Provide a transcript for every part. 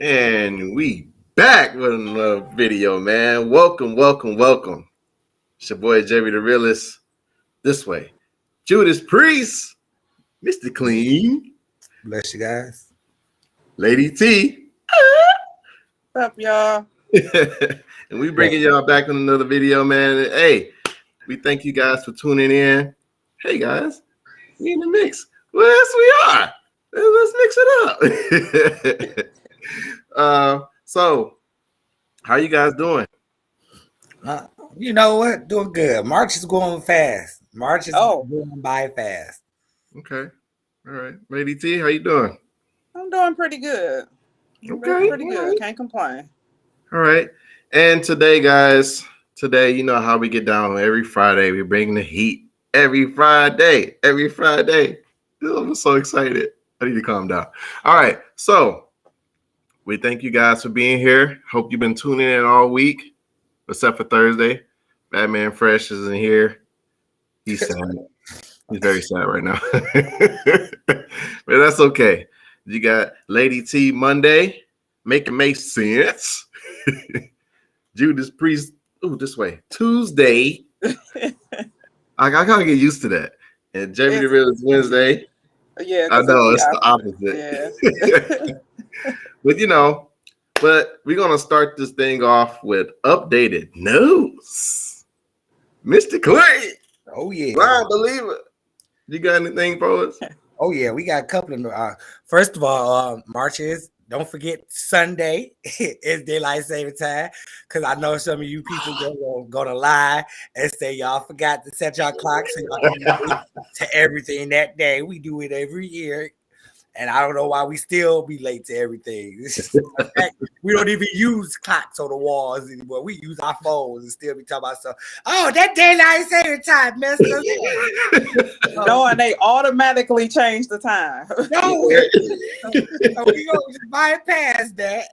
And we back with another video, man. Welcome. It's your boy Jerry the Realist. This way. Judas Priest, Mr. Clean, Bless you guys. Lady T. What's up, y'all? And we bringing y'all back on another video, man. Hey, we thank you guys for tuning in. Hey guys, we in the mix. Well, yes, we are. Let's mix it up. So how you guys doing? You know what? Doing good. March is going fast. March is going by fast. Okay. All right. Lady T, how you doing? I'm doing pretty good. Okay. Pretty good. Right. Can't complain. All right. And today, guys, you know how we get down every Friday. We bring the heat every Friday. I'm so excited. I need to calm down. All right. So we thank you guys for being here. Hope you've been tuning in all week, except for Thursday. Batman Fresh isn't here. He's sad. He's very sad right now. But that's okay. You got Lady T Monday. Make sense. Judas Priest. Oh, this way. Tuesday. I gotta get used to that. And Jamie the Real is Wednesday. Yeah, I know it's the opposite. Yeah. But we're gonna start this thing off with updated news. Mr. Clay. Oh yeah. Wow, believe it. You got anything for us? Oh yeah, we got a couple of first of all, March is, don't forget, Sunday is daylight saving time, because I know some of you people gonna lie and say y'all forgot to set y'all clocks, so y'all can late to everything that day. We do it every year, and I don't know why we still be late to everything. We don't even use clocks on the walls anymore. We use our phones and still be talking about stuff. Oh, that daylight saving time messed us. No, and they automatically change the time. No, so we gonna just bypass that.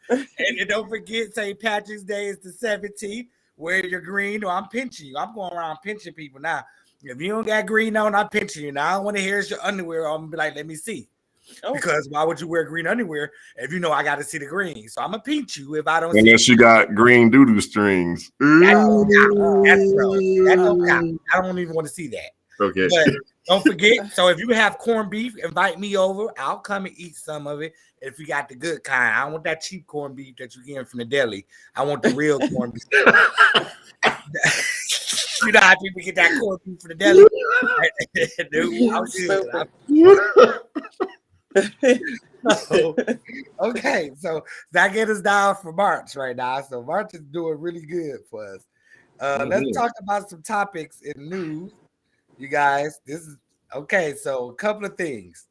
And then don't forget, St. Patrick's Day is the 17th. Wear your green, or I'm pinching you. I'm going around pinching people now. If you don't got green on, I'm pinching you. Now I don't want to hear your underwear. I'm gonna be like, let me see. Oh. Because why would you wear green underwear if you know I got to see the green? So I'm gonna pinch you if I don't. Unless you got green doo-doo strings. That don't count. I don't even want to see that. Okay. But don't forget. So if you have corned beef, invite me over. I'll come and eat some of it. If you got the good kind, I don't want that cheap corned beef that you're getting from the deli. I want the real corned beef. You know how people get that corned beef from the deli? Okay, so that gets us down for March right now. So March is doing really good for us. Let's talk about some topics in news, you guys. This is okay. So a couple of things.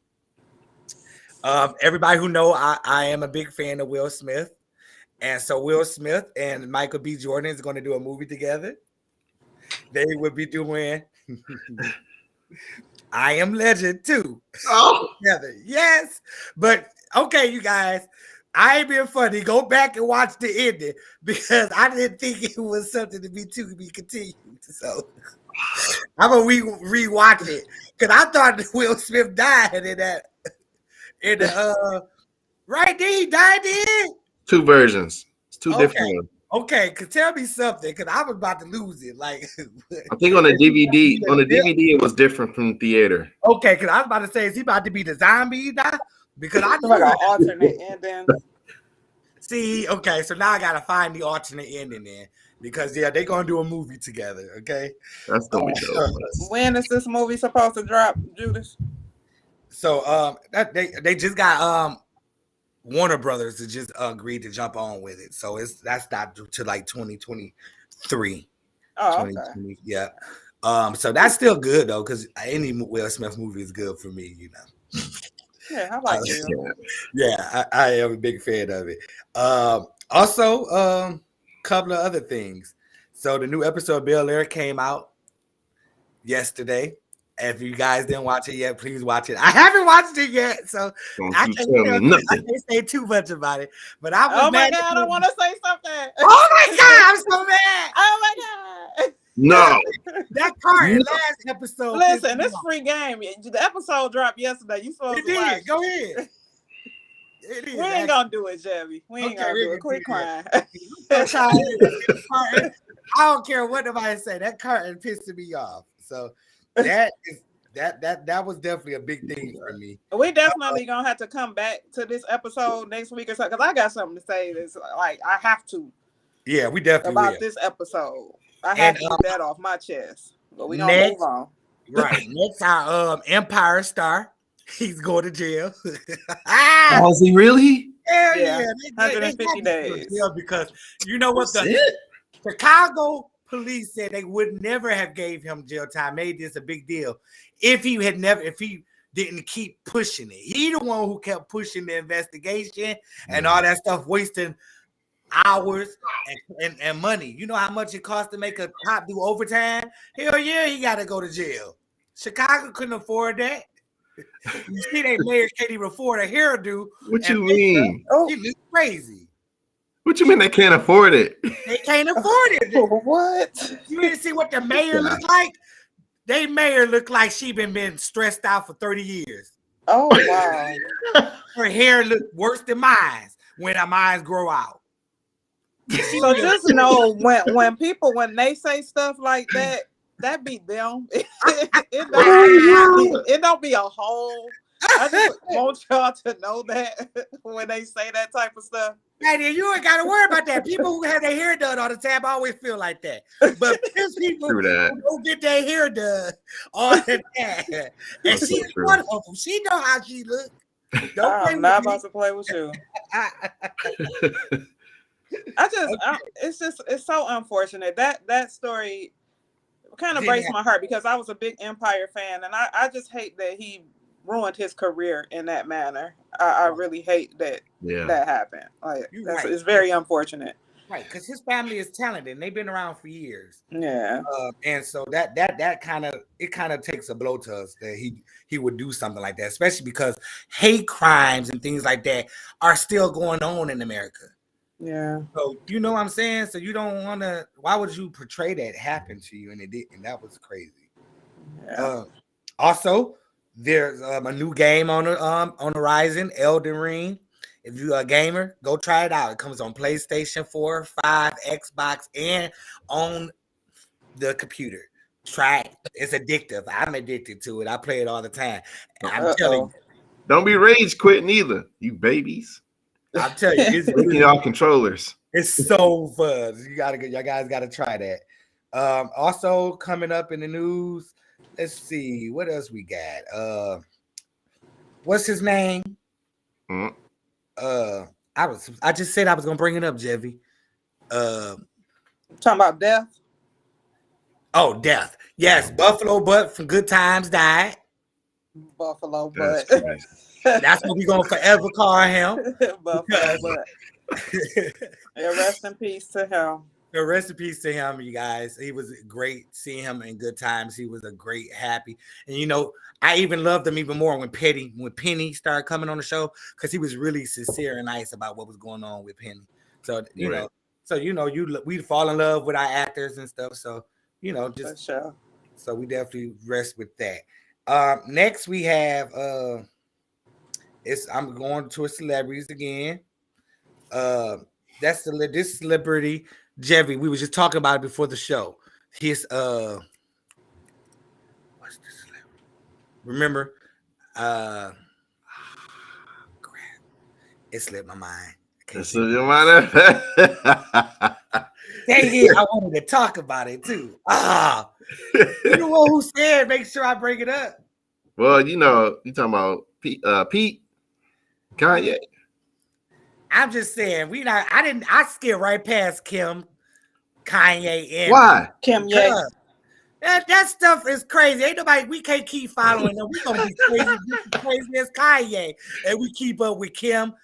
Everybody who know I am a big fan of Will Smith, and so Will Smith and Michael B. Jordan is going to do a movie together. They would be doing I Am Legend 2. Oh, together. Yes. But okay, you guys, I ain't being funny. Go back and watch the ending, because I didn't think it was something to be continued. So I'm gonna rewatch it, because I thought that Will Smith died in that. Right there, he died there. Two versions. It's two different ones. Okay, tell me something, because I was about to lose it. Like, I think on the DVD, it was different from the theater. Okay, because I was about to say, is he about to be the zombie now? Because I like an alternate ending. See, okay, so now I gotta find the alternate ending then, because they're gonna do a movie together. Okay, that's gonna be dope. When is this movie supposed to drop, Judas? So they just got Warner Brothers to just agreed to jump on with it. So that's not to like 2023. Oh, okay. Yeah. So that's still good though, because any Will Smith movie is good for me, you know. Yeah, I like Jill. Yeah, I am a big fan of it. Also, couple of other things. So the new episode of Bel Air came out yesterday. If you guys didn't watch it yet, please watch it. I haven't watched it yet, so Don't I you can't, tell me I nothing. can't say too much about it. But I was Oh my mad. God, I want to say something. Oh my God, I'm so mad. Oh my God. No. That part No. last episode. Listen, it's free game. The episode dropped yesterday. You supposed to watch. Go ahead. It is. We ain't gonna do it, Jebby. We ain't gonna do it. Quit crying. I don't care what nobody say. That curtain pissed me off. So that was definitely a big thing for me. We definitely gonna have to come back to this episode next week or something because I got something to say. That's like I have to. Yeah, we definitely about will. this episode. I have to get that off my chest. But we gonna move on. Right. Next, our Empire star. He's going to jail. Oh, is he really? Hell yeah. 150 days. Because you know what? The Chicago police said they would never have gave him jail time, made this a big deal if he didn't keep pushing it. He the one who kept pushing the investigation and all that stuff, wasting hours and money. You know how much it costs to make a cop do overtime? Hell yeah, he got to go to jail. Chicago couldn't afford that. You see, they mayor can't even afford a hairdo. What you mean? It's crazy. What you mean they can't afford it? They can't afford it. What? You didn't see what the mayor looked like? They mayor looked like she been stressed out for 30 years. Oh wow. Her hair looked worse than mine when our minds grow out. So just know when they say stuff like that be them. It don't be a whole. I just want y'all to know that when they say that type of stuff. Hey, you ain't got to worry about that. People who have their hair done all the time always feel like that. But there's people who don't get their hair done all the time. And she's one of them. She know how she look. I'm not about to play with you. It's so unfortunate that story kind of breaks my heart because I was a big Empire fan and I just hate that he ruined his career in that manner. I really hate that that happened. Like it's very unfortunate. Right, because his family is talented and they've been around for years. Yeah. And so that kind of takes a blow to us that he would do something like that, especially because hate crimes and things like that are still going on in America. Yeah. So you know what I'm saying? So you don't want to. Why would you portray that happened to you? And it did, and that was crazy. Yeah. Also, there's a new game on the horizon, Elden Ring. If you're a gamer, go try it out. It comes on PlayStation 4, 5, Xbox, and on the computer. Try it. It's addictive. I'm addicted to it. I play it all the time. And I'm telling you. Don't be rage quitting either, you babies. I'm telling you, it's really y'all controllers. It's so fun. Y'all guys gotta try that. Also coming up in the news, let's see what else we got. What's his name? Mm. I just said I was gonna bring it up, Jevy. Talking about death. Oh, death. Yes, Buffalo Butt from Good Times died. Buffalo Butt. That's what we're gonna forever call him. Buffalo Butt. Yeah, rest in peace to him. Rest in peace to him, you guys. He was great seeing him in Good Times. He was a great, happy, and you know, I even loved him even more when Penny started coming on the show because he was really sincere and nice about what was going on with Penny. So we fall in love with our actors and stuff. So just sure. So we definitely rest with that. Next we have I'm going to celebrities again. This celebrity, Jeffy. We were just talking about it before the show. His what's the celebrity? Remember? Crap. It slipped my mind. It slipped your mind. Dang it, I wanted to talk about it too. You're the one who said make sure I bring it up. Well, you talking about Pete, Kanye. I'm just saying I skipped right past Kim, Kanye, and why? Kim, yeah. That stuff is crazy. Ain't nobody. We can't keep following them. We gonna be crazy, just as crazy as Kanye, and we keep up with Kim,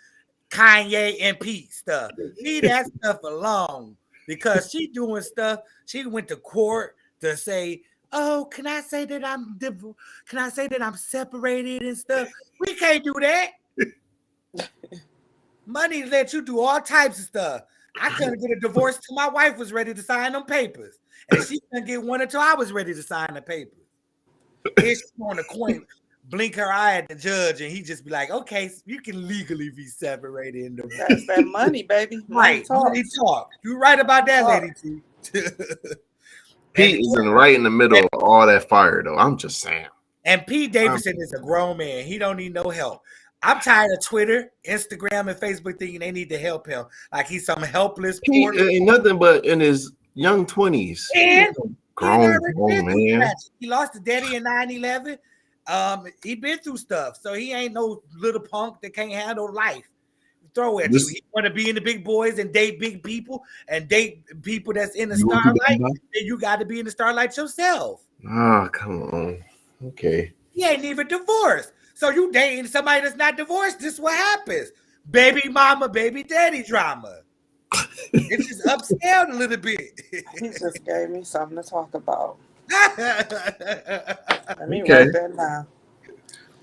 Kanye, and Pete stuff. Leave that stuff alone because she doing stuff. She went to court to say, "Oh, can I say that I'm separated and stuff?" We can't do that. Money let you do all types of stuff. I couldn't get a divorce till my wife was ready to sign them papers, and she couldn't get one until I was ready to sign the papers. Then she's on the coin, blink her eye at the judge, and he just be like, "Okay, you can legally be separated in the That's that money, baby. right." Money talk. You're right about that, lady T. Pete is right in the middle of all that fire, though. I'm just saying. And Pete Davidson is a grown man. He don't need no help. I'm tired of Twitter, Instagram, and Facebook thinking they need to help him. Like he's some helpless. Pete ain't nothing but in his young 20s. And grown man. He lost to daddy in 9/11. He been through stuff, so he ain't no little punk that can't handle life. Throw at you. He want to be in the big boys and date big people and date people that's in the starlight. Then you got to be in the starlight yourself. Oh, come on. Okay. He ain't even divorced. So you dating somebody that's not divorced, this is what happens. Baby mama, baby daddy drama. It just upscaled a little bit. He just gave me something to talk about. Let me Okay. write that down.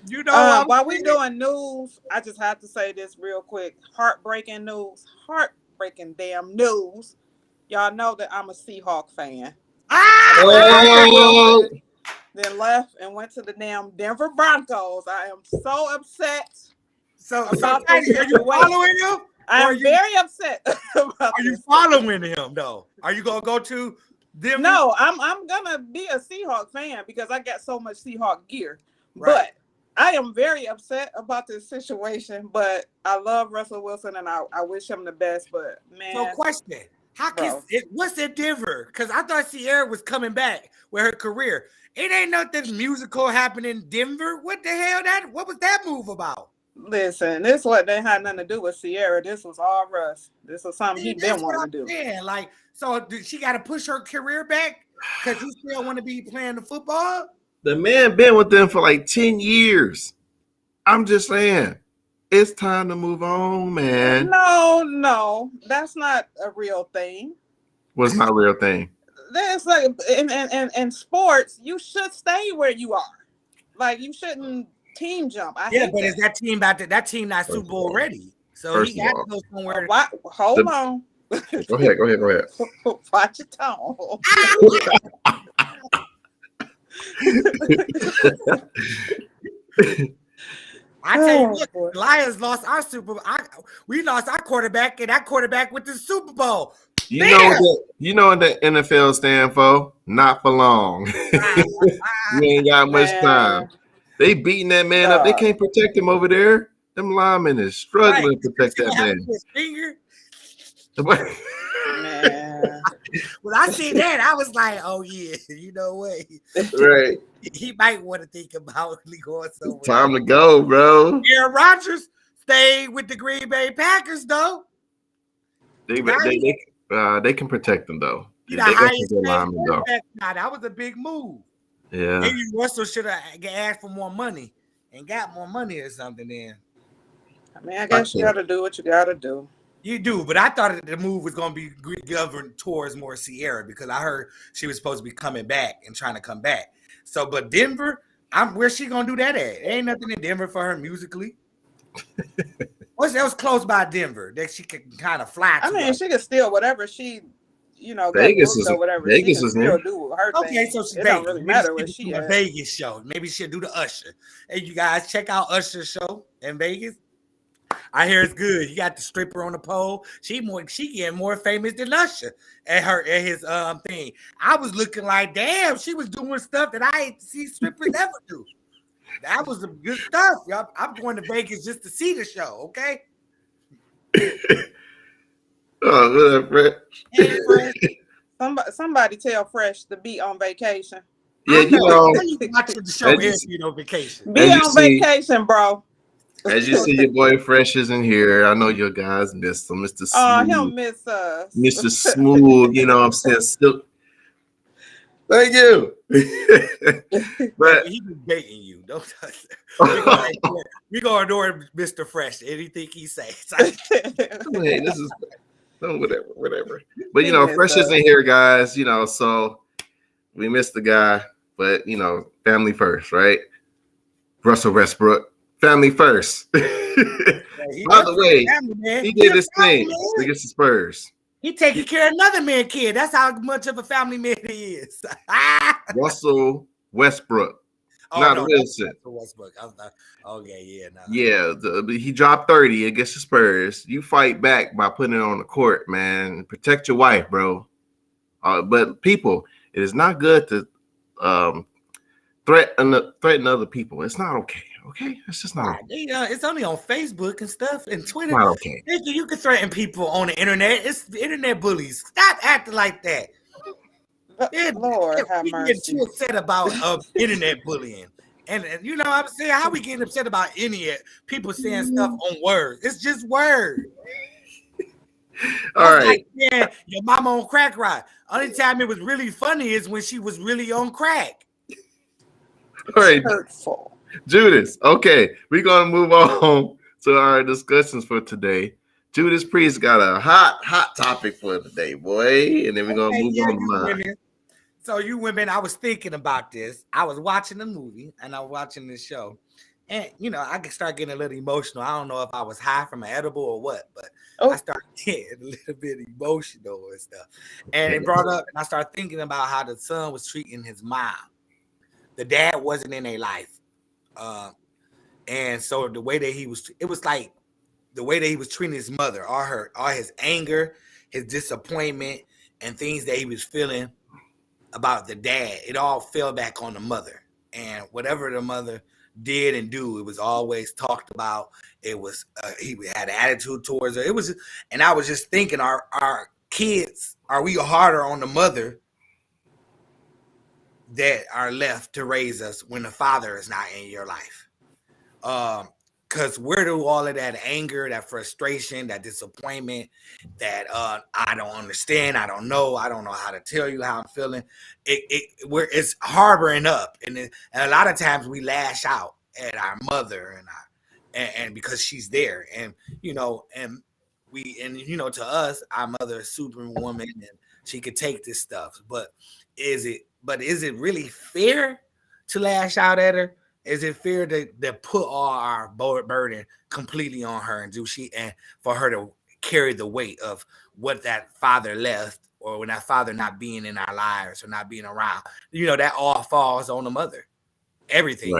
You know, while we doing news, I just have to say this real quick. Heartbreaking news. Heartbreaking damn news. Y'all know that I'm a Seahawk fan. Oh. Then left and went to the damn Denver Broncos. I am so upset. About this are you following him? I am very upset. Are you following him though? Are you gonna go to Denver? No, I'm gonna be a Seahawk fan because I got so much Seahawk gear. Right. But I am very upset about this situation. But I love Russell Wilson and I wish him the best. But man, so question. How can what's in Denver? Because I thought Sierra was coming back with her career. It ain't nothing musical happening in Denver. What the hell? What was that move about? Listen, this what they had nothing to do with Sierra. This was all Russ. This was something he didn't want to do. Yeah, like so. Did she got to push her career back because you still want to be playing the football? The man been with them for like 10 years. I'm just saying, it's time to move on, man. No, that's not a real thing. What's not a real thing? That's like in sports, you should stay where you are. Like you shouldn't team jump. Is that team that team not Super Bowl ready? So he got to go somewhere. Hold on. Go ahead. Watch your tone. I tell you what, the Lions lost our Super Bowl. We lost our quarterback, and that quarterback with the Super Bowl. You know what the NFL stand for? Not for long. You ain't got much time. They beating that man up. They can't protect him over there. Them linemen is struggling to protect that man. Man. When I see that, I was like, "Oh yeah, you know what? Right? He might want to think about going somewhere. Time to go, bro." Aaron Rodgers stayed with the Green Bay Packers, though. They can protect them though. That was a big move. Yeah. Maybe Russell should have asked for more money and got more money or something. Then. I mean, I guess you got to do what you got to do. You do, but I thought the move was going to be governed towards more Sierra because I heard she was supposed to be coming back and trying to come back. So, but Denver, where's she going to do that at? Ain't nothing in Denver for her musically. What's else close by Denver that she can kind of fly to? I mean, she can steal whatever she, Vegas is or whatever. Vegas she can is still do her thing. Okay, so it don't really matter where she at. A Vegas show. Maybe she'll do the Usher. Hey, you guys, check out Usher's show in Vegas. I hear it's good. You got the stripper on the pole. She getting more famous than Usher at his thing. I was looking like, damn, she was doing stuff that I ain't see strippers ever do. That was some good stuff, y'all. I'm going to Vegas just to see the show, okay? Oh, Fresh. Somebody tell Fresh to be on vacation. Yeah, watching the show be on vacation. Be on vacation, bro. As you see, your boy Fresh isn't here. I know your guys missed him, Mr. Smooth. He'll miss us. Mr. Smooth, you know what I'm saying? Still, Thank you. But He was baiting you. Don't touch it. We gonna ignore Mr. Fresh. Anything he says. hey, this is whatever. But Goodness, Fresh isn't here, guys. So we missed the guy. But family first, right? Russell Westbrook, family first. By the way, family, man. he did this thing Man. against the Spurs. He taking care of another man kid. That's how much of a family man he is. Russell Westbrook, not Wilson. Westbrook. Okay, yeah. No. Yeah, he dropped 30 against the Spurs. You fight back by putting it on the court, man. Protect your wife, bro. But people, it is not good to threaten other people. It's not okay. Okay, it's just not. Okay. It's only on Facebook and stuff and Twitter. Not okay. You can threaten people on the internet. It's the internet bullies. Stop acting like that. Lord have we mercy. get too upset about internet bullying. And I'm saying, how we getting upset about any people saying stuff on words? It's just words. All right. Like, yeah, your mama on crack ride. Only time it was really funny is when she was really on crack. All right. Hurtful. Judas. Okay, we're gonna move on to our discussions for today. Judas Priest got a hot topic for today, boy, and then we're gonna move on to mine. So you women, I was thinking about this. I was watching the movie and I was watching this show, and I could start getting a little emotional. I don't know if I was high from an edible or what, but I started getting a little bit emotional and stuff. And it brought up, and I started thinking about how the son was treating his mom. The dad wasn't in their life. And so the way that it was like the way that he was treating his mother, all his anger, his disappointment, and things that he was feeling about the dad, it all fell back on the mother. And whatever the mother did and do, it was always talked about. It was he had an attitude towards her. It was, and I was just thinking, our kids, are we harder on the mother that are left to raise us when the father is not in your life? Because where do all of that anger, that frustration, that disappointment, that I don't understand, I don't know how to tell you how I'm feeling, it's harboring up, and a lot of times we lash out at our mother and because she's there, and to us, our mother is superwoman and she could take this stuff, but is it really fair to lash out at her? Is it fair to put all our burden completely on her and for her to carry the weight of what that father left, or when that father not being in our lives or not being around? That all falls on the mother. Everything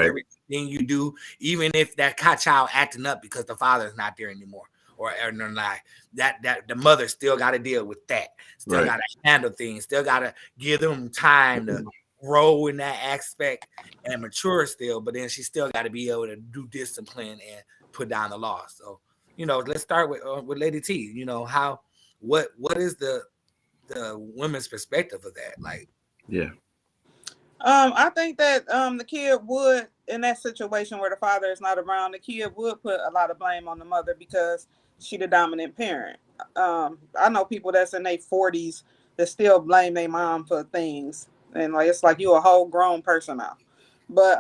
you do, even if that child acting up because the father is not there anymore, or like that the mother still got to deal with that. Still got to handle things. Still got to give them time to grow in that aspect and mature still, but then she still got to be able to do discipline and put down the law. So let's start with Lady T. What is the women's perspective of that? Like, I think that the kid would, in that situation where the father is not around, the kid would put a lot of blame on the mother because she the dominant parent. I know people that's in their 40s that still blame their mom for things. And it's like you a whole grown person now. But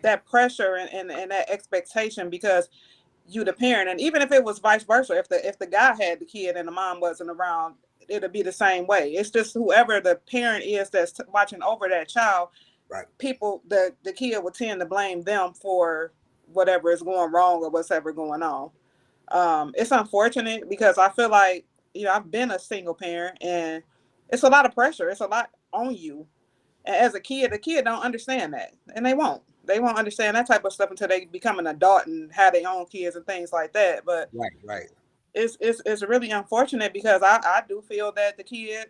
that pressure and that expectation, because you the parent, and even if it was vice versa, if the guy had the kid and the mom wasn't around, it'll be the same way. It's just whoever the parent is that's watching over that child, people, the kid will tend to blame them for whatever is going wrong or what's ever going on. It's unfortunate because I feel like, I've been a single parent and it's a lot of pressure. It's a lot on you. And as a kid, the kid don't understand that, and they won't understand that type of stuff until they become an adult and have their own kids and things like that. But it's really unfortunate because I do feel that the kid,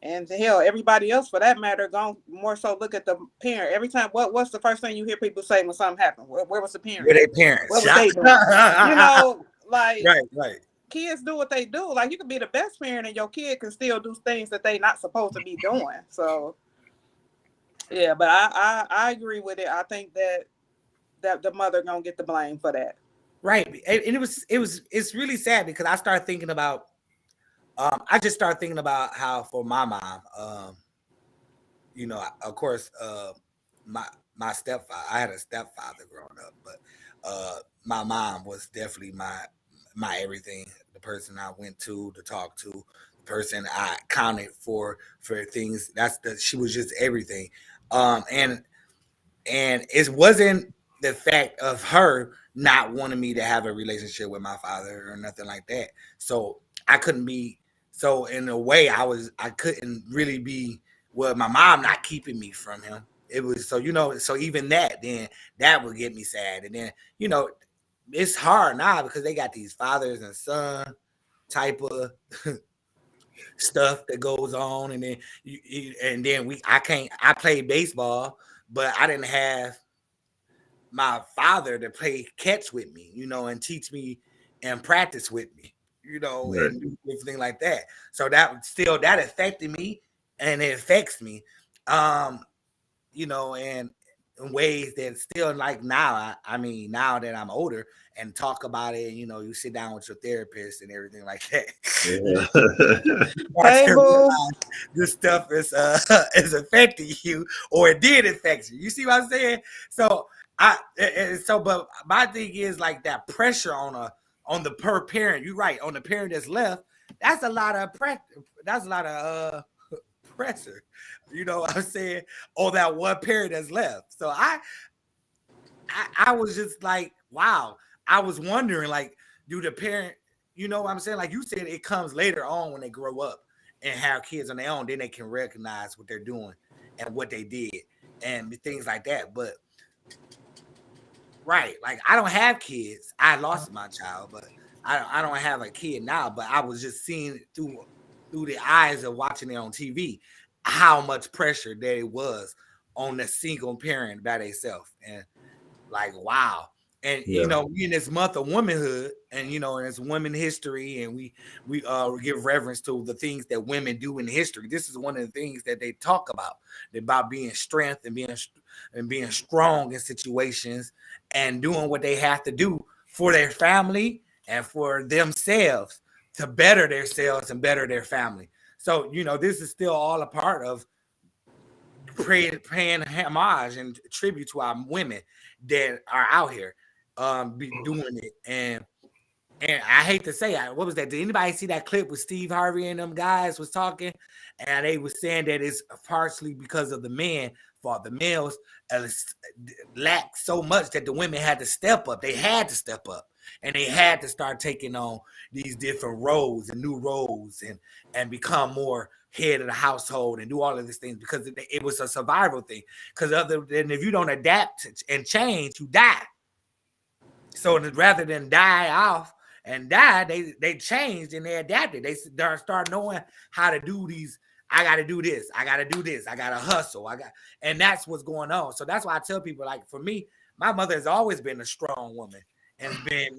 and hell, everybody else for that matter, gonna more so look at the parent every time. What's the first thing you hear people say when something happens? Where was the parent? Where they parents? What was they doing? Right. Kids do what they do. Like, you can be the best parent and your kid can still do things that they not supposed to be doing. So yeah, but I agree with it. I think that the mother gonna get the blame for that. Right. And it's really sad because I started thinking about I just started thinking about how for my mom, you know, of course, my my stepfather, I had a stepfather growing up, but my mom was definitely my everything. The person I went to talk to, the person I counted for things. She was just everything. Um, and and it wasn't the fact of her not wanting me to have a relationship with my father or nothing like that. So I couldn't be. So in a way, I couldn't really be. Well, my mom not keeping me from him. It was so, you know. So even that, then that would get me sad. And then, you know, it's hard now because they got these fathers and son type of stuff that goes on, and then and then I can't. I played baseball, but I didn't have my father to play catch with me, you know, and teach me and practice with me, you know, Right. and do everything like that. So that affected me, and it affects me, um, you know, and in ways that still, like now, I mean, now that I'm older and talk about it, and, you know, you sit down with your therapist and everything like that. Yeah. Start Hey, to boo. realize this stuff is is affecting you, or it did affect you. You see what I'm saying? So but my thing is like that pressure on the per parent. You're right, on the parent that's left. That's a lot of that's a lot of pressure. You know what I'm saying? On that one parent that's left. So I was just like, wow. I was wondering, like, do the parent, you know what I'm saying? Like you said, it comes later on when they grow up and have kids on their own, then they can recognize what they're doing and what they did and things like that. But right, like I don't have kids. I lost my child, but I don't have a kid now. But I was just seeing through the eyes of watching it on TV how much pressure there was on the single parent by themselves. And like, wow. And you Yeah. know, we in this month of womanhood, and you know, and it's women history, and we give reverence to the things that women do in history. This is one of the things that they talk about being strength and being strong in situations and doing what they have to do for their family and for themselves to better themselves and better their family. So, you know, this is still all a part of paying homage and tribute to our women that are out here be doing it. And I hate to say, what was that? Did anybody see that clip with Steve Harvey and them guys was talking? And they was saying that it's partially because of the men, for the males lacked so much that the women had to step up. They had to step up, and they had to start taking on these different roles and new roles, and become more head of the household and do all of these things because it was a survival thing. Because other than if you don't adapt and change, you die. So rather than die off and die, they changed and they adapted. They start knowing how to do these. I got to do this. I got to do this. I got to hustle. And that's what's going on. So that's why I tell people, like, for me, my mother has always been a strong woman and has been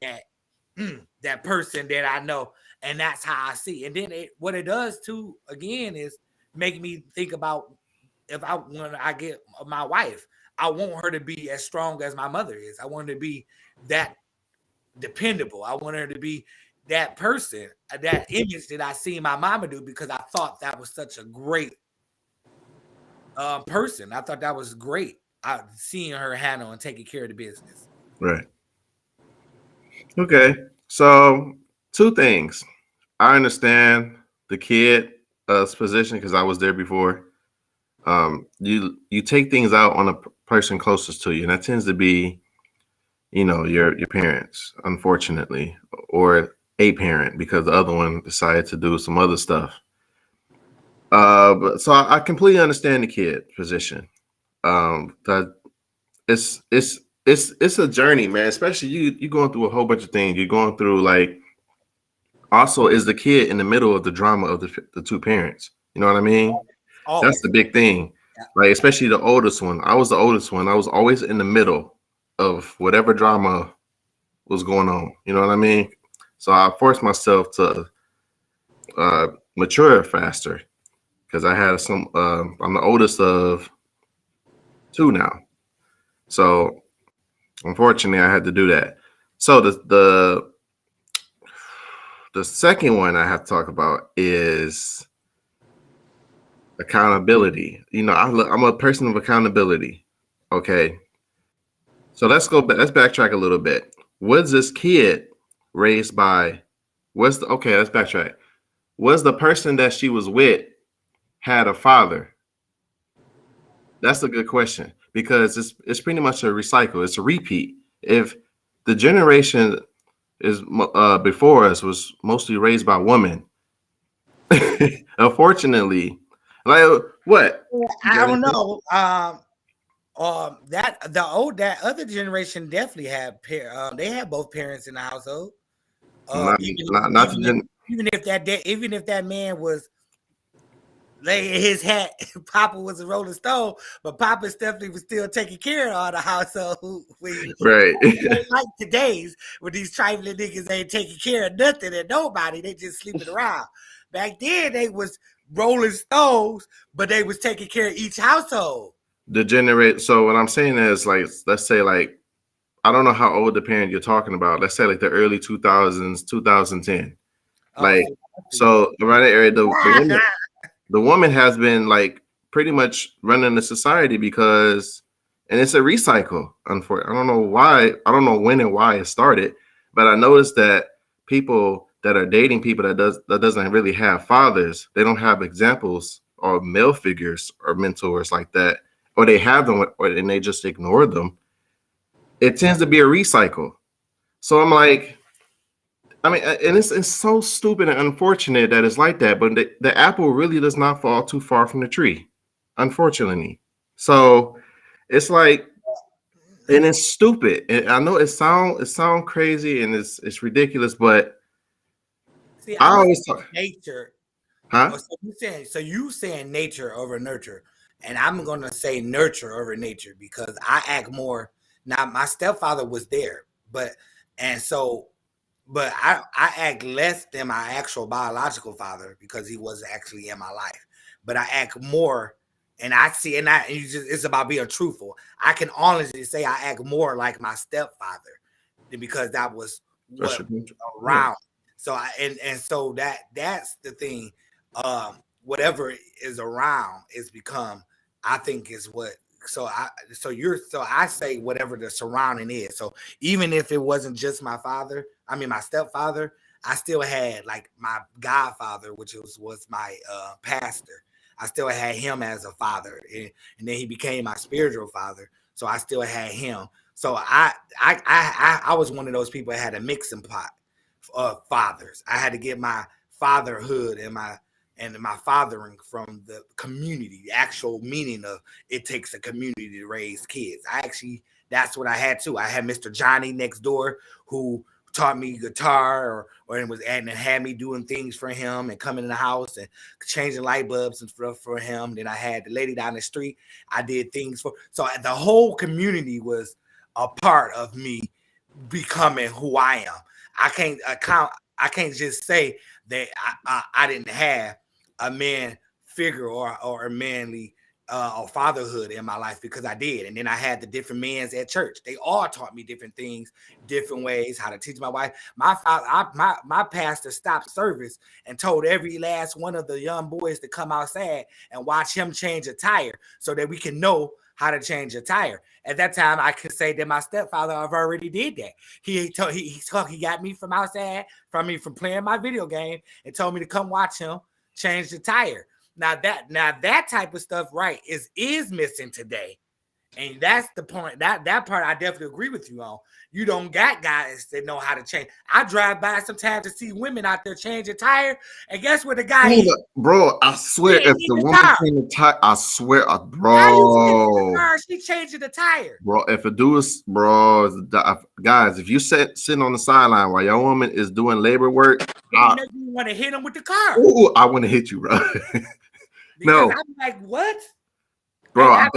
that person that I know, and that's how I see. And then what it does too, again, is make me think about when I get my wife, I want her to be as strong as my mother is. I want her to be that dependable. I want her to be that person, that image that I see my mama do, because I thought that was such a great person. I thought that was great. Seeing her handle and taking care of the business. Right. Okay. So two things. I understand the kid position because I was there before. You take things out on a person closest to you, and that tends to be, you know, your parents, unfortunately, or a parent because the other one decided to do some other stuff. But so I completely understand the kid position. That it's a journey, man. Especially you going through a whole bunch of things. You're going through, like, also is the kid in the middle of the drama of the two parents. You know what I mean? That's Always. the big thing. Yeah. Like, especially the oldest one. I was the oldest one. I was always in the middle of whatever drama was going on. You know what I mean? So I forced myself to mature faster because I had some. I'm the oldest of two now, so unfortunately, I had to do that. So the second one I have to talk about is accountability. I'm a person of accountability. Okay. So let's go back. Let's backtrack a little bit. Was this kid raised by? Okay? Let's backtrack. Was the person that she was with had a father? That's a good question because it's pretty much a recycle. It's a repeat. If the generation is before us was mostly raised by women, unfortunately, like what? I don't know. That other generation definitely had they had both parents in the household. Not, Even not to even if that man was laying his hat, Papa was a Rolling Stone, but Papa Stephanie was still taking care of all the household. right. Like today's, when these trifling niggas ain't taking care of nothing and nobody, they just sleeping around. Back then, they was Rolling Stones, but they was taking care of each household. So what I'm saying is, like, let's say, like, I don't know how old the parent you're talking about. Let's say like the early 2000s, 2010. Like, so around that area, the woman has been like pretty much running the society because, and it's a recycle. Unfortunately, I don't know why. I don't know when and why it started, but I noticed that people that are dating people that doesn't really have fathers, they don't have examples or male figures or mentors like that, or they have them, and they just ignore them. It tends to be a recycle. So I'm like, I mean, and it's so stupid and unfortunate that it's like that, but the apple really does not fall too far from the tree, unfortunately. So it's like, and it's stupid. And I know it sound crazy and it's ridiculous, but see, I I'm a always talk, nature. huh? So you saying nature over nurture, and I'm gonna say nurture over nature because I act more. Now my stepfather was there, and so but I act less than my actual biological father because he was actually in my life. But I act more, and I see, it's about being truthful. I can honestly say I act more like my stepfather because that was what Yeah. around. So so that's the thing. Whatever is around is become. I think is what. So I say whatever the surrounding is. So even if it wasn't just my father, I mean my stepfather, I still had like my godfather, which was my pastor. I still had him as a father, and then he became my spiritual father. So I still had him. So I was one of those people that had a mixing pot of fathers. I had to get my fatherhood and my fathering from the community, the actual meaning of it takes a community to raise kids. That's what I had too. I had Mr. Johnny next door who taught me guitar and had me doing things for him and coming in the house and changing light bulbs and stuff for him. Then I had the lady down the street. I did things for, so the whole community was a part of me becoming who I am. I can't just say that I didn't have a man figure or a manly or fatherhood in my life because I did. And then I had the different men's at church. They all taught me different things, different ways, how to teach my wife. My pastor stopped service and told every last one of the young boys to come outside and watch him change a tire so that we can know how to change a tire. At that time, I could say that my stepfather have already did that. He got me from outside, from playing my video game, and told me to come watch him change the tire. Now that type of stuff, right, is missing today. And that's the point. That part I definitely agree with you on. You don't got guys that know how to change. I drive by sometimes to see women out there change a tire, and guess what the guy is? Bro, I swear if the woman came to tire, I swear, How you get in the bro. car? She changing the tire. Bro, if a dude is, bro, guys, if you sitting on the sideline while your woman is doing labor work, You make me want to hit him with the car. Ooh, I want to hit you, bro. Because No, I'm like, what? bro, I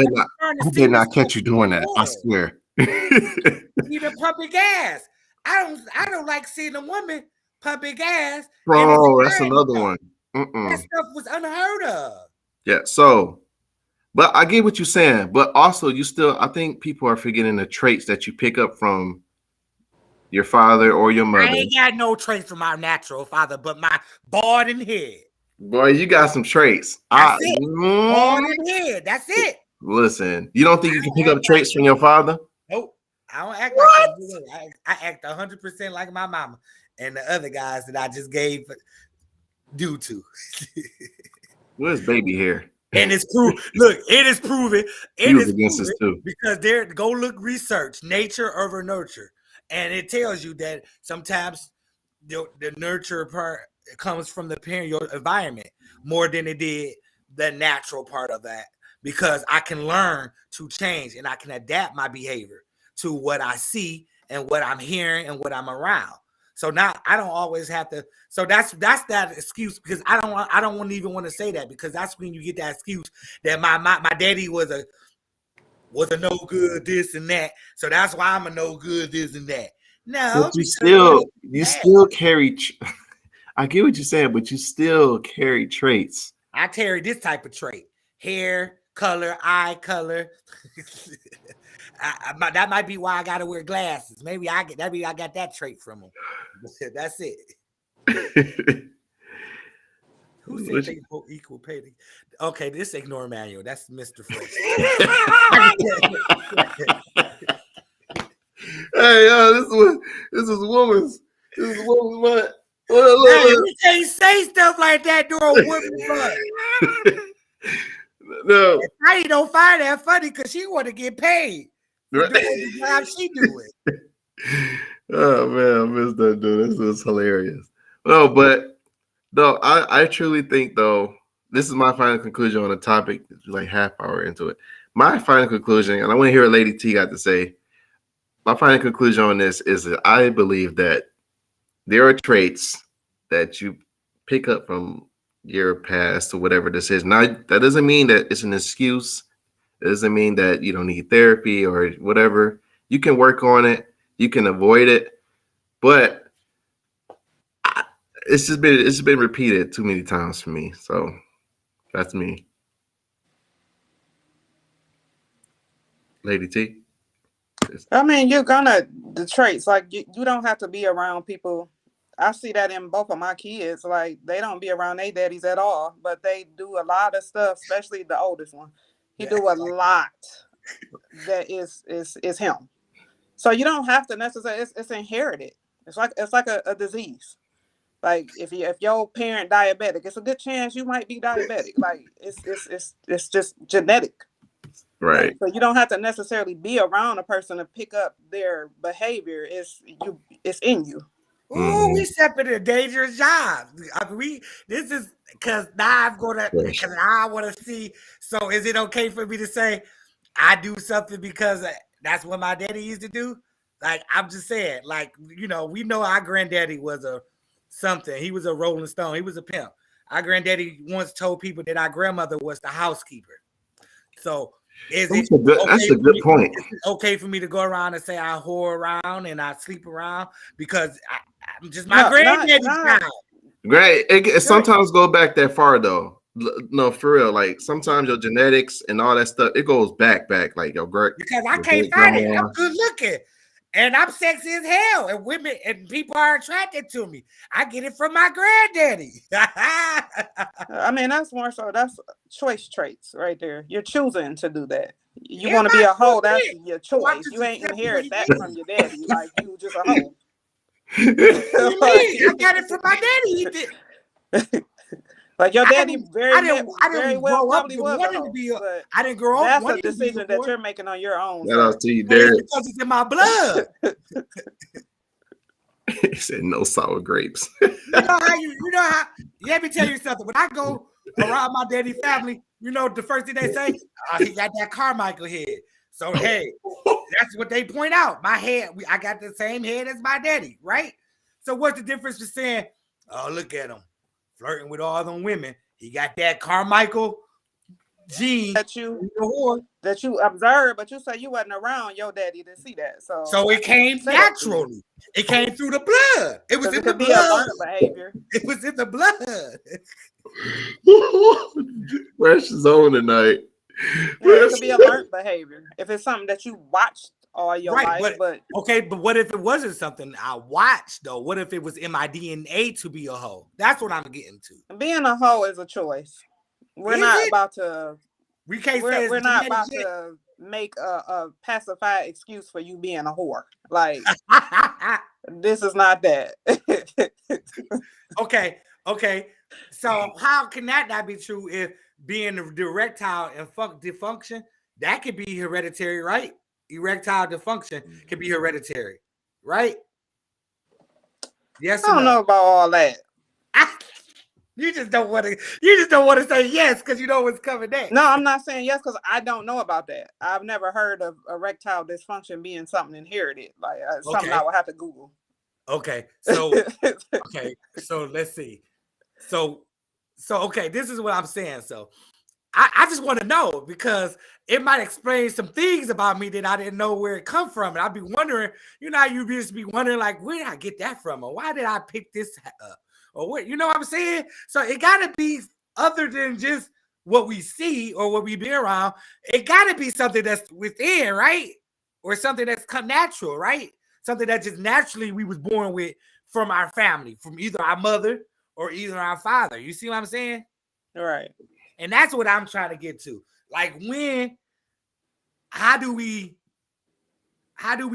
did not catch you doing that. I swear. Even pumping gas. I don't like seeing a woman pumping gas. Bro, that's another one. That stuff was unheard of. Yeah, so, but I get what you're saying, but also I think people are forgetting the traits that you pick up from your father or your mother. I ain't got no traits from my natural father, but my balding head. Boy, you got some traits. That's it. Born in here. That's it. Listen, you don't think you can pick up act traits from your father? Nope. I don't act What? like them. I act 100% like my mama and the other guys that I just gave due to. Where's baby hair? And it's true. Look, it is proven. He was against us too. Because there, go look research, nature over nurture. And it tells you that sometimes the nurture part comes from the parent, your environment, more than it did the natural part of that. Because I can learn to change and I can adapt my behavior to what I see and what I'm hearing and what I'm around. So now I don't always have to. So that's that excuse, because I don't even want to say that, because that's when you get that excuse that my daddy was a no good this and that. So that's why I'm a no good this and that. No, but you still carry. I get what you're saying, but you still carry traits. I carry this type of trait: hair color, eye color. That might be why I gotta wear glasses. Maybe I got that trait from him. That's it. Who said they equal pay? Okay, this ignore manual. That's Mr. Fresh. Hey, this is woman's. This is woman's month. Hey, we can't say stuff like that during women's month. No, I don't find that funny because she want to get paid for doing the job she doing. Oh man, I missed that dude. This is hilarious. No, but no, I truly think though, this is my final conclusion on the topic, like half hour into it. My final conclusion, and I want to hear what Lady T got to say. My final conclusion on this is that I believe that there are traits that you pick up from your past or whatever this is. Now, that doesn't mean that it's an excuse. It doesn't mean that you don't need therapy or whatever. You can work on it. You can avoid it. But it's been repeated too many times for me. So that's me. Lady T. I mean, the traits, like you don't have to be around people. I see that in both of my kids. Like, they don't be around their daddies at all, but they do a lot of stuff, especially the oldest one. He do a lot that is him. So you don't have to necessarily, it's inherited. It's like a disease. Like if your parent diabetic, it's a good chance you might be diabetic. Like it's just genetic. Right. So you don't have to necessarily be around a person to pick up their behavior. It's in you. Ooh, we stepping in a dangerous job. This is because now I'm gonna, because I want to see. So is it okay for me to say I do something because that's what my daddy used to do? Like, I'm just saying, like, we know our granddaddy was a something. He was a Rolling Stone. He was a pimp. Our granddaddy once told people that our grandmother was the housekeeper. So that's a good point. Is it okay for me to go around and say I whore around and I sleep around because I'm just my granddaddy's child? Great. It sometimes go back that far though. No, for real. Like sometimes your genetics and all that stuff, it goes back like your great. Because I can't find it. I'm good looking. And I'm sexy as hell, and women and people are attracted to me. I get it from my granddaddy. I mean, that's more so. That's choice traits right there. You're choosing to do that. You want to be a hoe. That's your choice. You ain't inherit that from your daddy. Like, you just a hoe. I got it from my daddy. He did. Like, your daddy very well probably was a hoe. I didn't grow up. That's a decision that you're making on your own. Shout out to you, Derek. Because it's in my blood. He said no sour grapes. You know how. Let me tell you something. When I go around my daddy family, the first thing they say, he got that Carmichael head. So hey, that's what they point out. My head, I got the same head as my daddy, right? So what's the difference between saying, oh, look at him flirting with all them women? He got that Carmichael gene that you observe, but you say you wasn't around your daddy to see that. So it came naturally. It came through the blood. It was in the blood. Behavior. It was in the blood. Fresh zone tonight. It could be a learned behavior. If it's something that you watched all your life. But okay, but what if it wasn't something I watched though? What if it was in my DNA to be a hoe? That's what I'm getting to. being a hoe is a choice. We're Is not it? about to. We can't say it's We're not genetic about shit. to make a pacified excuse for you being a whore. Like this is not that. Okay. So how can that not be true if being erectile and dysfunction, that could be hereditary, right? Erectile dysfunction can be hereditary, right? Yes I or don't no? know about all that. You just don't want to. You just don't want to say yes because you know what's coming next. No, I'm not saying yes because I don't know about that. I've never heard of erectile dysfunction being something inherited, like something I would have to Google. Okay, so let's see. So okay, this is what I'm saying. So I just want to know because it might explain some things about me that I didn't know where it come from. And I'd be wondering, you know, how you just be wondering, like, where did I get that from? Or why did I pick this up? Or what, you know what I'm saying? So it got to be other than just what we see or what we be around. It got to be something that's within, right? Or something that's natural, right? Something that just naturally we was born with from our family, from either our mother or either our father. You see what I'm saying? Right. And that's what I'm trying to get to. Like how do we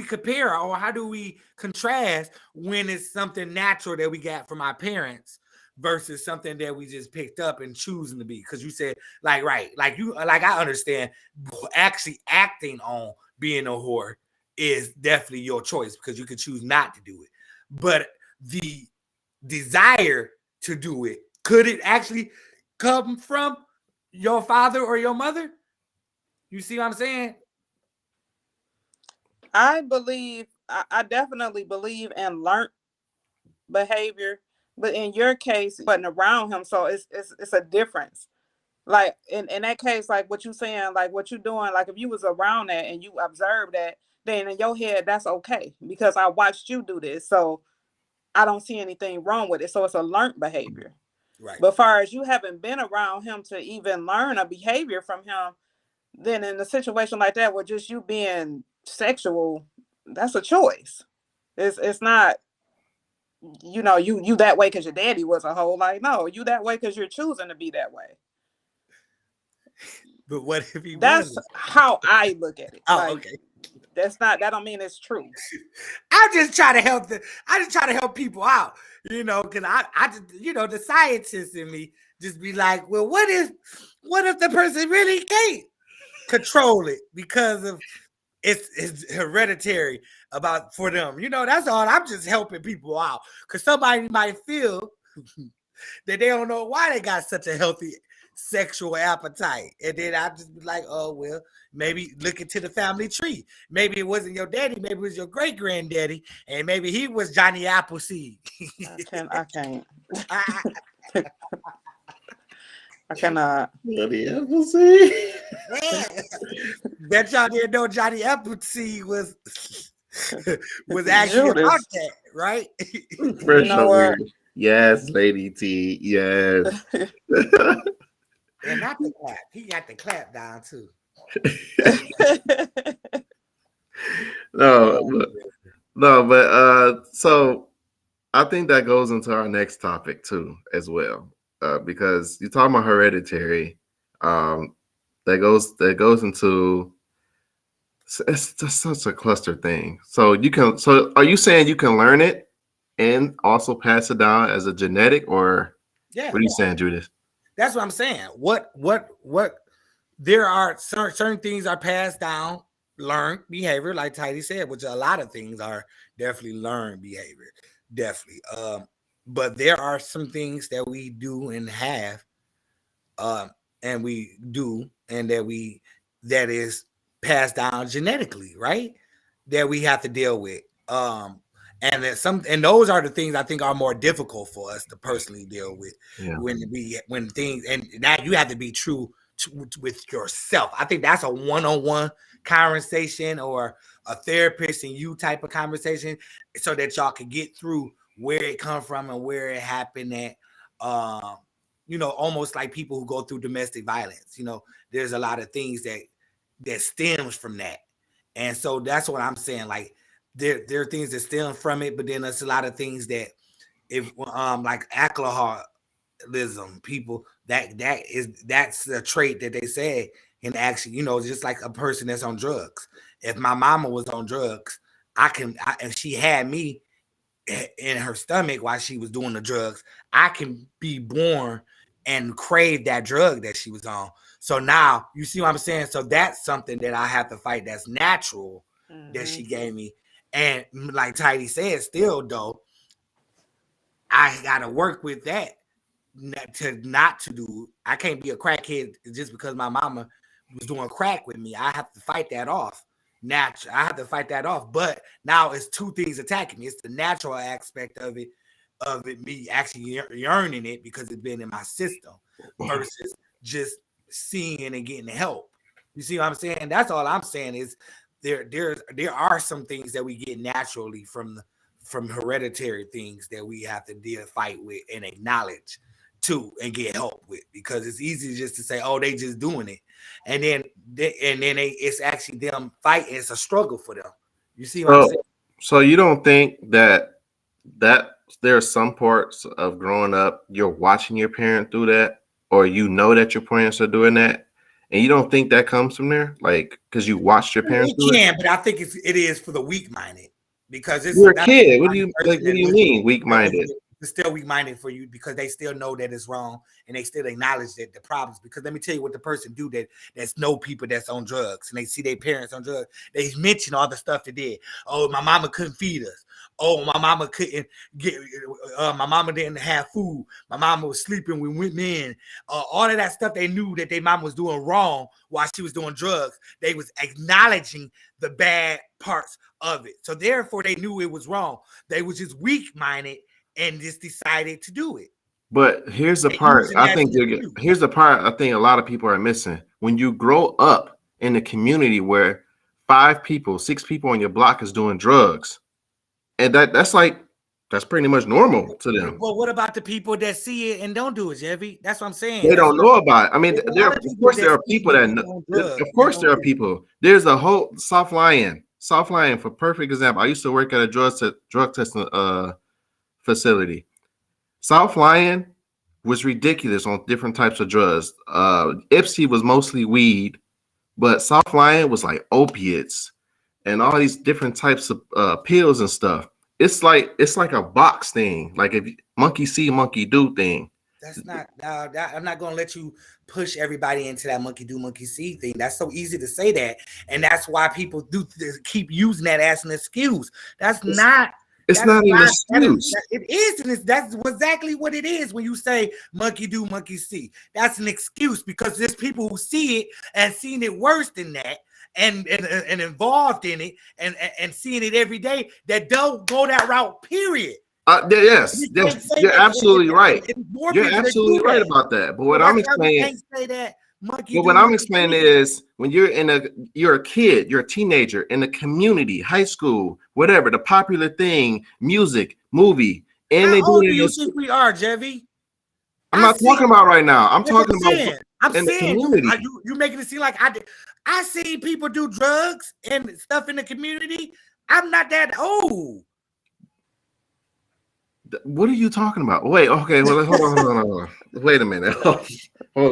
compare or how do we contrast when it's something natural that we got from our parents versus something that we just picked up and choosing to be? Because you said, like, right, like I understand actually acting on being a whore is definitely your choice because you could choose not to do it. But the desire to do it, could it actually come from your father or your mother? You see what I'm saying? I believe, I definitely believe in learned behavior, but in your case, you wasn't around him, so it's a difference. Like in that case, like what you saying, like what you doing, like if you was around that and you observed that, then in your head that's okay because I watched you do this, so I don't see anything wrong with it. So it's a learned behavior. Right. But far as you haven't been around him to even learn a behavior from him, then in a situation like that where just you being sexual, that's a choice. It's not, you know, you that way because your daddy was a hoe. Like, no, you that way because you're choosing to be that way. But what if he That's was? how I look at it. Oh, Like, okay. that don't mean it's true. I just try to help people out, you know, because I just, you know, the scientist in me just be like, well, what if the person really can't control it because of it's hereditary about for them, you know? That's all. I'm just helping people out because somebody might feel that they don't know why they got such a healthy sexual appetite. And then I just be like, oh, well, maybe look into the family tree. Maybe it wasn't your daddy, maybe it was your great granddaddy, and maybe he was Johnny Appleseed. I can't. I cannot. Johnny Appleseed. Bet y'all didn't know Johnny Appleseed was actually Judas. about that, right? Fresh You know what? Yes, Lady T. Yes. And not the clap. He got the clap down too. But so I think that goes into our next topic too, as well, because you're talking about hereditary. That goes into it's just such a cluster thing. So are you saying you can learn it and also pass it down as a genetic, or Yeah. what are you saying, Judith? That's what I'm saying. What there are certain things are passed down, learned behavior, like Tidy said, which a lot of things are definitely learned behavior. Definitely. But there are some things that we do and have, and we do, and that is passed down genetically, right? That we have to deal with. And those are the things I think are more difficult for us to personally deal with. Yeah. When things, and now you have to be true with yourself. I think that's a one-on-one conversation or a therapist and you type of conversation, so that y'all can get through where it come from and where it happened at. You know, almost like people who go through domestic violence. You know, there's a lot of things that stems from that. And so that's what I'm saying. Like there are things that stem from it, but then there's a lot of things that if like alcoholism, people that's a trait that they say. And actually, just like a person that's on drugs. If my mama was on drugs, if she had me in her stomach while she was doing the drugs, I can be born and crave that drug that she was on. So now you see what I'm saying? So that's something that I have to fight that's natural that she gave me. And like Tidy said, still though, I gotta work with that not to do. I can't be a crackhead just because my mama was doing crack with me. I have to fight that off. Natural. I have to fight that off. But now it's two things attacking me. It's the natural aspect of it, me actually yearning it because it's been in my system versus just seeing and getting help. You see what I'm saying? That's all I'm saying is there are some things that we get naturally from hereditary things that we have to fight with and acknowledge too and get help with, because it's easy just to say, oh, they just doing it, and then it's actually them fighting. It's a struggle for them. You see what I'm saying? So you don't think that there are some parts of growing up you're watching your parent do that, or that your parents are doing that, and you don't think that comes from there, like because you watched your parents do it? But I think it is for the weak-minded, because you're a kid. What do you mean weak-minded? It's still weak-minded for you because they still know that it's wrong and they still acknowledge that the problems. Because let me tell you what the person do that's know people that's on drugs and they see their parents on drugs. They mention all the stuff they did. Oh, my mama couldn't feed us. Oh, my mama couldn't my mama didn't have food. My mama was sleeping with men. All of that stuff they knew that their mama was doing wrong while she was doing drugs. They was acknowledging the bad parts of it. So therefore they knew it was wrong. They was just weak-minded and just decided to do it. But here's the part I think a lot of people are missing. When you grow up in a community where 6 people on your block is doing drugs, and that's pretty much normal to them. Well, what about the people that see it and don't do it, Jeffy? That's what I'm saying. They don't know about it. I mean, there are people that know. Of course, there are people. There's a whole South Lyon, for perfect example. I used to work at a drug testing facility. South Lyon was ridiculous on different types of drugs. Ipsy was mostly weed, but South Lyon was like opiates and all these different types of pills and stuff. It's like a box thing, like if monkey see, monkey do thing. That's not. I'm not going to let you push everybody into that monkey do, monkey see thing. That's so easy to say that, and that's why people do keep using that as an excuse. It's not an excuse. It is, and that's exactly what it is when you say monkey do, monkey see. That's an excuse because there's people who see it and seen it worse than that, and involved in it, and seeing it every day that don't go that route. Period. Yes, you're absolutely right. You're absolutely right about that. But what I'm explaining. But what I'm explaining is when you're a kid, you're a teenager in the community, high school, whatever, the popular thing, music, movie, and how old do you think we are, Jevy? I'm not talking about right now. I'm talking about in the community. You making it seem like I see people do drugs and stuff in the community. I'm not that old. What are you talking about? Wait, okay, well, hold on. Wait a minute. Oh,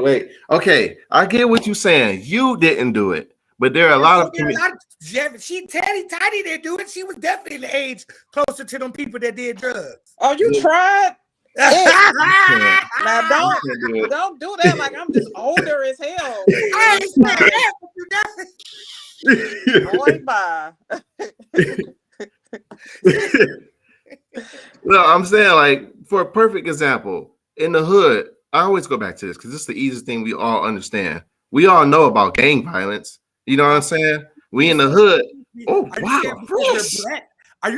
wait. Okay, I get what you're saying. You didn't do it, but there are a lot of Tidy didn't do it. She was definitely the age closer to them people that did drugs. Oh, you tried? Now don't do that like I'm just older as hell. I ain't saying that. Boy, bye. No, I'm saying, like, for a perfect example, in the hood, I always go back to this because it's the easiest thing we all understand. We all know about gang violence. You know what I'm saying? We in the hood. Oh, wow. Are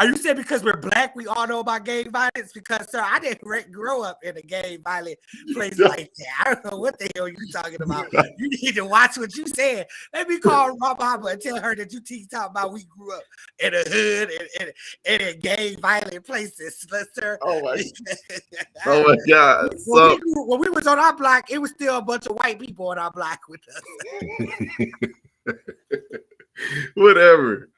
you saying because we're black, we all know about gang violence? Because, sir, I didn't grow up in a gang violent place like that. I don't know what the hell you're talking about. You need to watch what you said. Let me call Rob Mama and tell her that you talking about we grew up in a hood and in gang violent places, sir. Oh my God. When we was on our block, it was still a bunch of white people on our block with us. Whatever.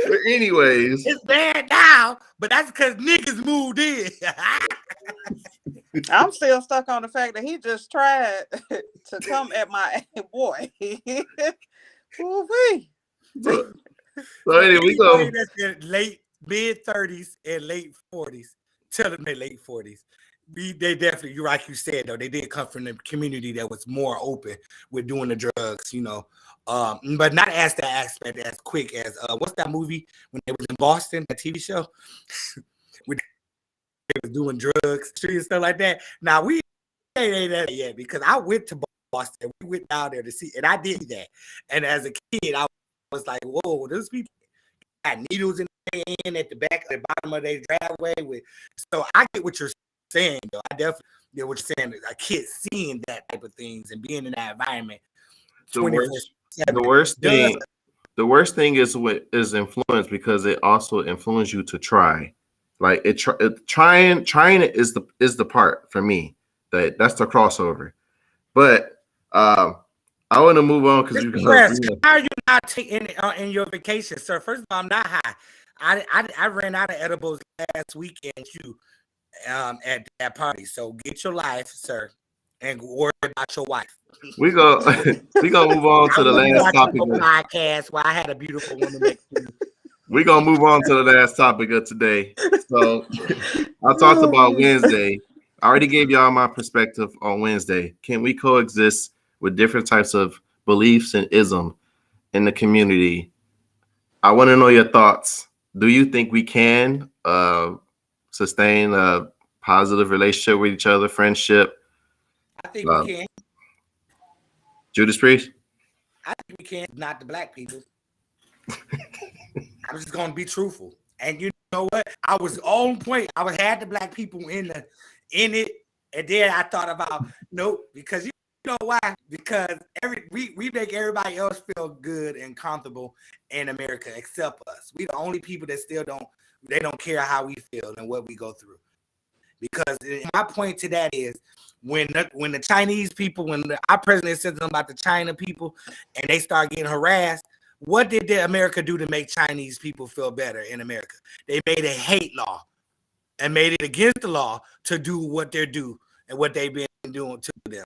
But anyways, It's bad now, but that's because niggas moved in. I'm still stuck on the fact that he just tried to come at my boy. Woo-wee. so, so So anyway, we anybody go. that's in late mid-30s and late 40s, tell them they late 40s. They definitely, you're like you said though, they did come from the community that was more open with doing the drugs, but not as that aspect as quick as what's that movie when they was in Boston, that TV show, when they was doing drugs, and stuff like that. Now we ain't that yet because I went to Boston, we went down there to see, and I did that. And as a kid, I was like, whoa, those people got needles in their hand at the back, at the bottom of their driveway. So I get what you're saying, though. I definitely get what you're saying. A kid seeing that type of things and being in that environment The 24/7 the worst does. thing, the worst thing is what is influence because it also influences you to try. Like trying it is the part for me that's the crossover. But I want to move on because Mr. Press, how are you not taking in your vacation, sir? First of all, I'm not high. I ran out of edibles last weekend too, at that party. So get your life, sir, and worry about your wife. we go we gonna move on to I the wouldn't last watch topic. no podcast where I had a beautiful woman next to me. We're gonna move on to the last topic of today. So I talked about Wednesday. I already gave y'all my perspective on Wednesday. Can we coexist with different types of beliefs and ism in the community? I want to know your thoughts. Do you think we can sustain a positive relationship with each other, friendship? I think we can. Judas Priest? I think we can. Not the black people. I'm just gonna be truthful. And you know what? I was on point. I had the black people in it, and then I thought about nope, because you know why? Because we make everybody else feel good and comfortable in America except us. We the only people that still don't care how we feel and what we go through. Because my point to that is when the Chinese people, when our president said something about the China people and they start getting harassed, what did America do to make Chinese people feel better in America? They made a hate law and made it against the law to do what they're doing and what they've been doing to them.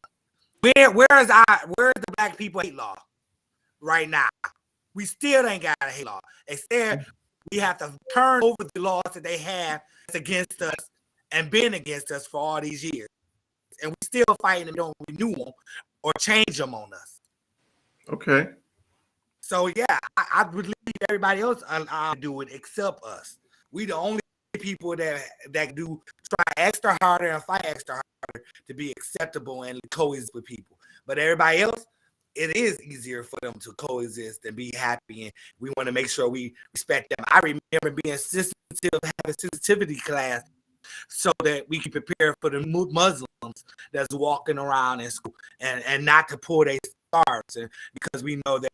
Where's the black people hate law right now? We still ain't got a hate law. Instead, we have to turn over the laws that they have against us and been against us for all these years. And we still fighting and don't renew them or change them on us. Okay. So yeah, I would leave everybody else do it except us. We the only people that do try extra harder and fight extra harder to be acceptable and coexist with people. But everybody else, it is easier for them to coexist and be happy. And we want to make sure we respect them. I remember being sensitive, having sensitivity class, so that we can prepare for the Muslims that's walking around in school and not to pull their scarves, and because we know that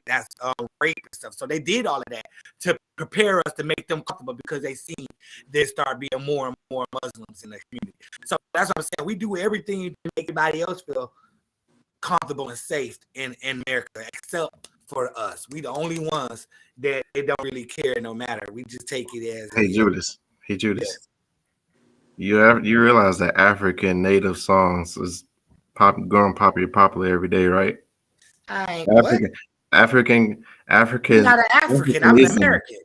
that's rape and stuff. So they did all of that to prepare us to make them comfortable because they seen there start being more and more Muslims in the community. So that's what I'm saying. We do everything to make everybody else feel comfortable and safe in America, except for us. We the only ones that they don't really care no matter. We just take it as Hey Judas. Hey Judas. Yes. You realize that African native songs is growing popular every day, right? I African. I'm not an African. I'm an American.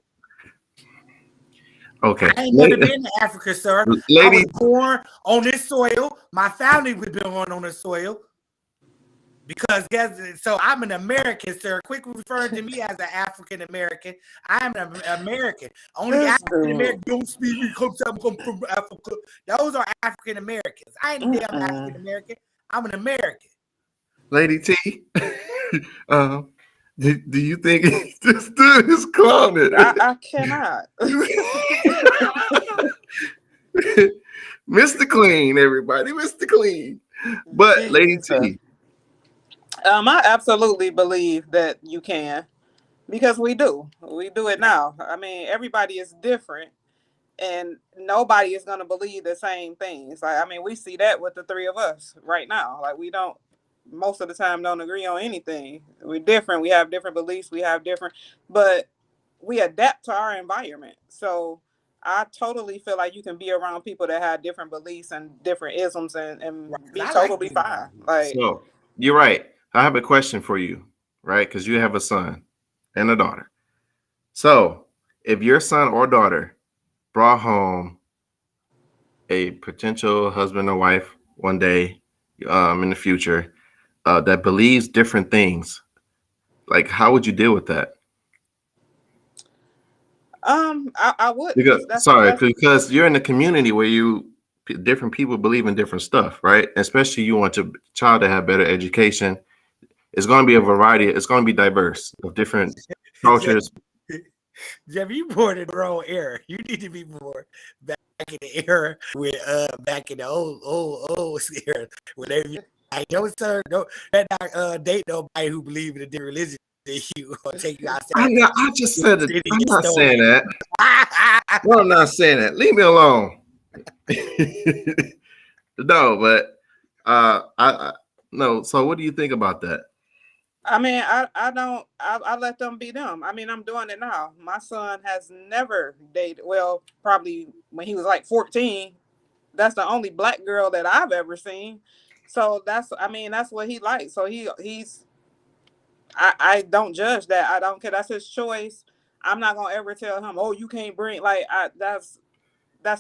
Okay. I ain't never been to Africa, sir. I was born on this soil. My family was born on this soil. Because so I'm an American, sir. Quit referring to me as an African American. I'm an American. Only African Americans don't speak me come from Africa. Those are African Americans. I ain't damn African American. I'm an American. Lady T, do you think this dude is clowning? I cannot. Mr. Clean, everybody, Mr. Clean. But Lady T. I absolutely believe that you can, because we do it now. I mean, everybody is different and nobody is going to believe the same things. Like, I mean, we see that with the three of us right now. Like, we don't most of the time don't agree on anything. We're different. We have different beliefs. We have different, but we adapt to our environment. So I totally feel like you can be around people that have different beliefs and different isms and Right. be I like totally being fine. around people. Like, So you're right. I have a question for you, right? Because you have a son and a daughter. So if your son or daughter brought home a potential husband or wife one day in the future that believes different things, like how would you deal with that? I wouldn't. Because sorry, That's because you're in a community where different people believe in different stuff, right? Especially you want your child to have better education. It's going to be a variety. It's going to be diverse of different cultures. Jeff, you born in the wrong era. You need to be more back in the era with back in the old era when they be like, don't sir, don't that not date nobody who believe in a different religion than you or take you outside I'm not. I just the said it. city I'm and not stone saying you. that. No, I'm not saying that. Leave me alone. No, but I no. So, what do you think about that? I mean, I don't I let them be them. I mean, I'm doing it now. My son has never dated, well, probably when he was like 14. That's the only black girl that I've ever seen. So that's, I mean, that's what he likes. So he's I don't judge that. I don't care. That's his choice. I'm not gonna ever tell him, oh, you can't bring, like, that's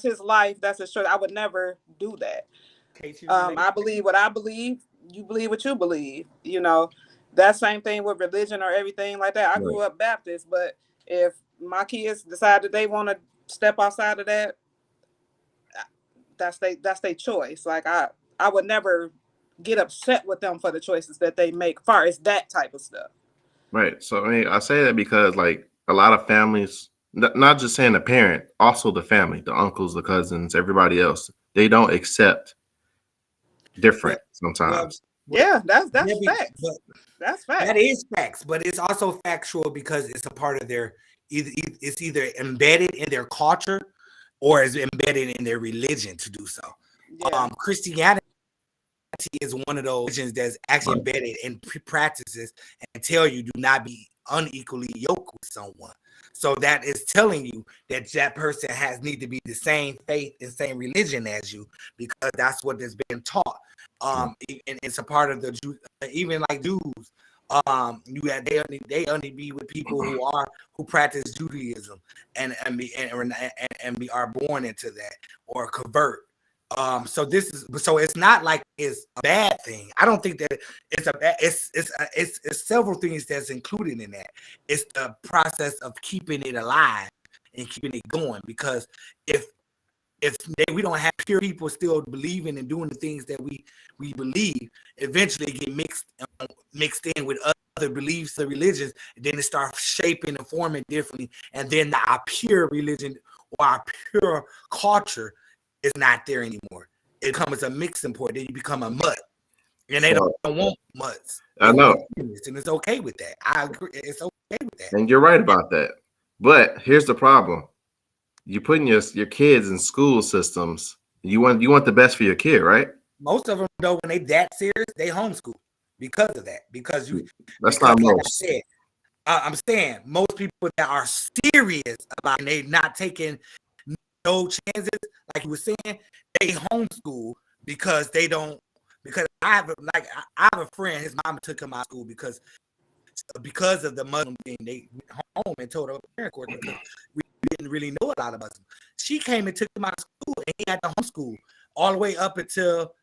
his life. That's his choice. I would never do that. I believe what I believe. You believe what you believe. You know, that same thing with religion or everything like that. I Right. grew up Baptist, but if my kids decide that they want to step outside of that, that's their choice. Like I would never get upset with them for the choices that they make. Far as that type of stuff. Right. So, I mean, I say that because, like, a lot of families, not just saying the parent, also the family, the uncles, the cousins, everybody else, they don't accept Well, different well, sometimes. well, Yeah, yeah, that's facts. but That's that facts. is facts, but it's also factual because it's a part of their it's either embedded in their culture or is embedded in their religion to do so. Yeah. Christianity is one of those religions that's actually Right. embedded in practices and tell you do not be unequally yoked with someone. So that is telling you that that person has need to be the same faith and same religion as you because that's what has been taught. And it's a part of the even like Jews. You have, they only be with people who practice Judaism and be are born into that or convert. So it's not like it's a bad thing. I don't think that it's a bad. It's several things that's included in that. It's the process of keeping it alive and keeping it going. Because if we don't have pure people still believing and doing the things that we believe, eventually it get mixed in with other beliefs or religions, and then it starts shaping and forming differently. And then our pure religion or our pure culture is not there anymore. It becomes a mixing point. Then you become a mutt, and they So, don't want mutts. They I know. want humans, and it's okay with that. I agree. It's okay with that. And you're right about that. But here's the problem. You're putting your kids in school systems. You want the best for your kid, right? Most of them, though, when they that serious, they homeschool because of that. Because That's not like I most. said, I'm saying most people that are serious about and they not taking no chances, like you were saying, they homeschool because they don't. Because I have a friend, his mama took him out of school because of the Muslim thing. They went home and told her parent court because we didn't really know a lot of Muslims. She came and took him out of school, and he had to homeschool all the way up until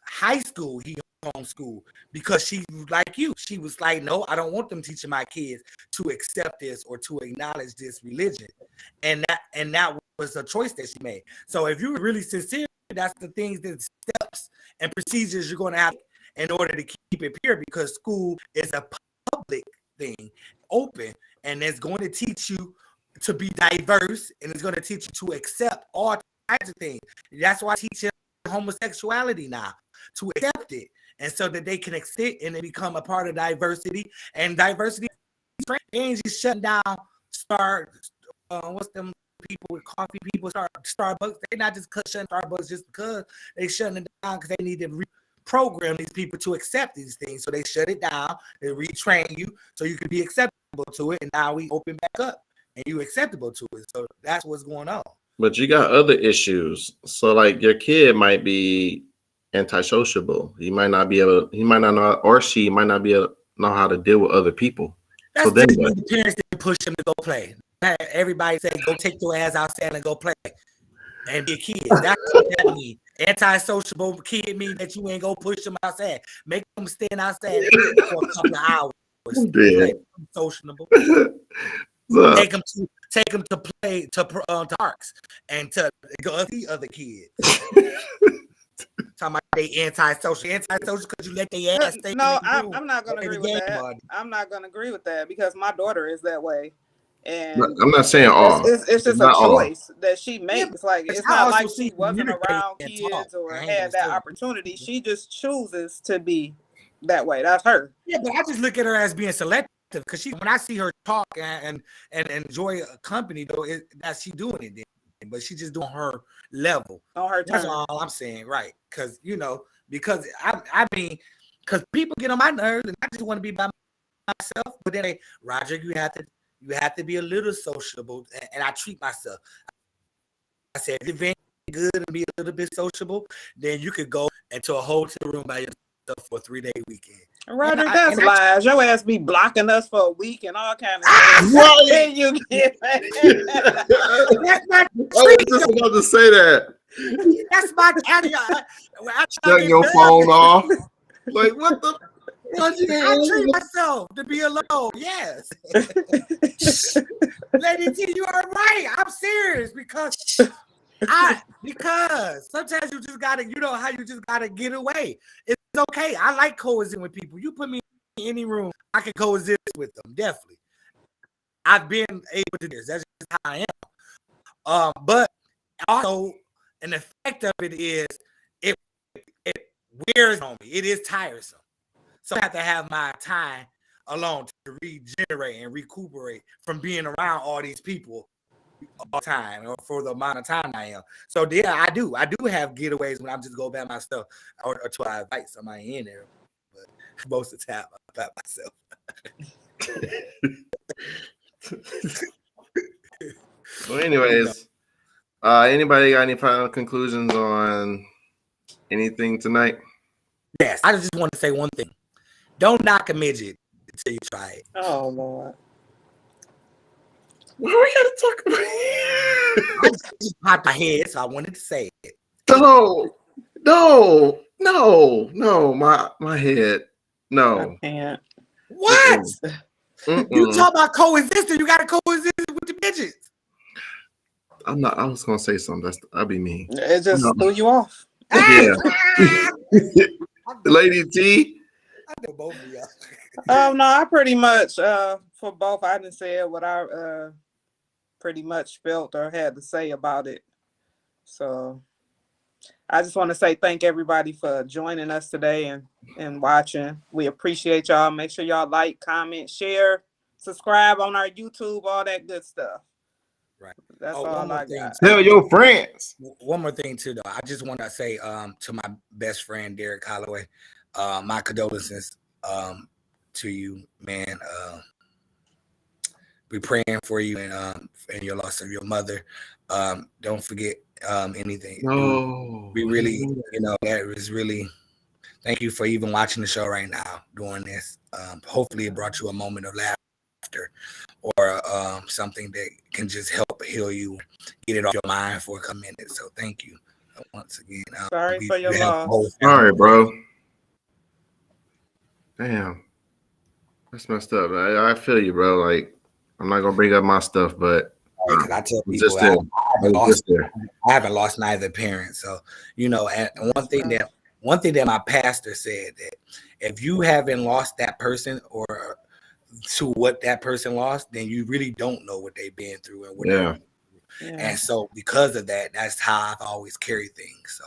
high school. He homeschooled because she was like you. She was like, no, I don't want them teaching my kids to accept this or to acknowledge this religion, and that was a choice that she made. So if you're really sincere, that's the things, that steps and procedures you're going to have in order to keep it pure, because school is a public thing, open, and it's going to teach you to be diverse, and it's going to teach you to accept all types of things. That's why I teach homosexuality now, to accept it, and so that they can accept it and they become a part of diversity. And diversity ain't just shutting down what's them people with coffee people, Starbucks. They're not just shutting Starbucks just because they shutting it down because they need to program these people to accept these things. So they shut it down, they retrain you so you can be acceptable to it. And now we open back up and you acceptable to it. So that's what's going on. But you got other issues. So like your kid might be antisociable. He might not know, or she might not be able to know how to deal with other people. That's So then just what? when the parents didn't push them to go play. Everybody say, go take your ass outside and go play and be a kid. That's what that means. Antisociable kid means that you ain't go push them outside. Make them stand outside for a couple of hours. Play sociable. So, Take them to play to parks and to go see other kids. Talking about they antisocial because you let their ass stay. No, I'm not gonna agree with that. I'm not gonna agree with that because my daughter is that way. And I'm not saying all. It's just a choice that she makes. Like it's not like she wasn't around kids or had that opportunity. She just chooses to be that way. That's her. Yeah, but I just look at her as being selective because when I see her talk and enjoy a company, though, that she doing it then. But she just doing her level on her turn. That's all I'm saying, right? Because because because people get on my nerves and I just want to be by myself. But then Roger, you have to be a little sociable, and I treat myself. I said, if you're good and be a little bit sociable, then you could go into a hotel room by yourself for a 3-day weekend. Roger, that's lies. Your ass be blocking us for a week and all kind of stuff. Right. You get that's not I was just about to say that. That's my carry. Shutting your phone off. Like, what the? I treat myself to be alone. Yes. Lady T, you are right. I'm serious because sometimes you just gotta, how you just gotta get away. It's okay. I like coexisting with people. You put me in any room, I can coexist with them. Definitely. I've been able to do this. That's just how I am. But also an effect of it is it wears on me. It is tiresome. So I have to have my time alone to regenerate and recuperate from being around all these people all the time or for the amount of time I am. So yeah, I do have getaways when I'm just go by myself or to I invite somebody in there. But most of the time I'm by myself. Well, anyways, anybody got any final conclusions on anything tonight? Yes, I just want to say one thing. Don't knock a midget until you try it. Oh Lord. Why we gotta talk about it? I just popped my head, so I wanted to say it. No, my head. No. I can't. What? Mm-mm. You talk about coexisting, you gotta coexist with the midgets. I was gonna say something. That'd be mean. It just threw you off. Yeah. Lady T. I know both of y'all. No, I pretty much for both I didn't say what I pretty much felt or had to say about it. So I just want to say thank everybody for joining us today and watching. We appreciate y'all. Make sure y'all like, comment, share, subscribe on our YouTube, all that good stuff. Right. That's all I got. Tell your friends. One more thing too, though. I just want to say to my best friend Derek Holloway, my condolences to you, man. We're praying for you and your loss of your mother. Don't forget anything. No. We really, that was really. Thank you for even watching the show right now, doing this. Hopefully, it brought you a moment of laughter or something that can just help heal you, get it off your mind for a couple minutes. So, thank you once again. Sorry for your loss. Sorry, bro. Damn, that's messed up. I feel you, bro. Like, I'm not gonna bring up my stuff, but I tell people I haven't lost neither parent. So, and one thing that my pastor said, that if you haven't lost that person or to what that person lost, then you really don't know what they've been through and what they're through. And so because of that, that's how I've always carried things. So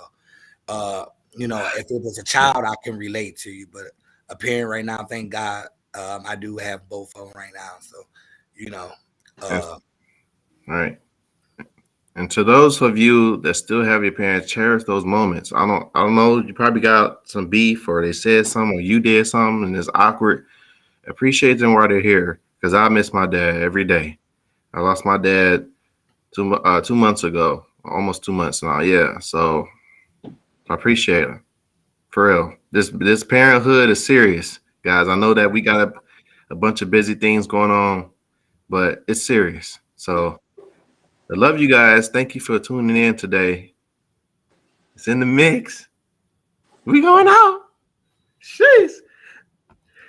if it was a child, I can relate to you, but a parent right now, thank God, I do have both of them right now. So, all right. And to those of you that still have your parents, cherish those moments. I don't know. You probably got some beef, or they said something, or you did something, and it's awkward. Appreciate them while they're here, because I miss my dad every day. I lost my dad 2 months ago, almost 2 months now. Yeah, so I appreciate him for real. This parenthood is serious, guys. I know that we got a bunch of busy things going on, but it's serious. So I love you guys. Thank you for tuning in today. It's in the mix. We going out.